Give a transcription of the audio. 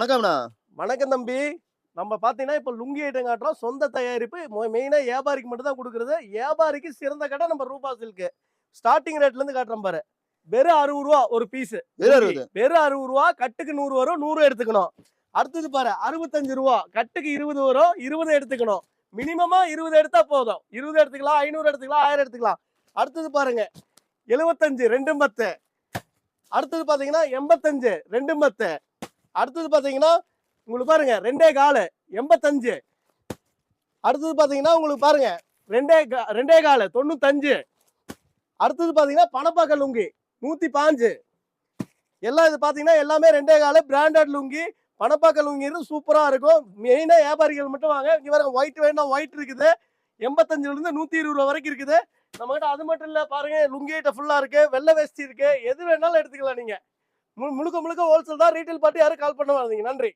வணக்கம்ண்ணா. வணக்கம் தம்பி. நம்ம பார்த்தீங்கன்னா, இப்ப லுங்கி ஐட்டம் காட்டுறோம். சொந்த தயாரிப்பு. மெயினா வியாபாரிக்கு மட்டும் தான் குடுக்குறது. வியாபாரிக்கு சிறந்த கடை நம்ம ரூபா சில்க். ஸ்டார்ட்டிங் ரேட்ல இருந்து காட்டுறேன் பாரு. வெறும் ரூ. 60 ஒரு பீஸ். வெறும் 60. வெறும் ரூ. 60 கட்டுக்கு 100 வரும். 100 எடுத்துக்கணும். அடுத்தது பாரு ரூ. 65 கட்டுக்கு 20 வரும். 20 எடுத்துக்கணும். மினிமமா 20 எடுத்தா போதும். 20 எடுத்துக்கலாம், 500 எடுத்துக்கலாம், 1000 எடுத்துக்கலாம். அடுத்தது பாருங்க 75 2 மத்து. அடுத்தது பாத்தீங்கன்னா 85 2 மத்து. அடுத்தது பாத்தீங்கன்னா உங்களுக்கு பாருங்க 2 1/4 85. அடுத்தது பாத்தீங்கன்னா உங்களுக்கு பாருங்க 2 1/4 95. அடுத்தது பாத்தீங்கன்னா பணப்பாக்க லுங்கி 105. எல்லாம் இது பாத்தீங்கன்னா எல்லாமே 2 1/4 பிராண்டட் லுங்கி. பணப்பாக்க லுங்கி சூப்பரா இருக்கும். மெயினா வியாபாரிகள் மட்டும் வாங்க. இங்க பாருங்க ஒயிட் வேணா ஒயிட் இருக்குது. 85ல இருந்து 120 வரைக்கும் இருக்குது. நம்ம கிட்ட அது மட்டும் இல்ல பாருங்க லுங்கி ஐட்டம் ஃபுல்லா இருக்கு. வெள்ளை வேஷ்டி இருக்கு. எது வேணாலும் எடுத்துக்கலாம் நீங்க. முழுக்க முழுக்க ஹோல்சேல் தான். ரீட்டைல் பார்ட்டி யாரும் கால் பண்ண வராதீங்க. நன்றி.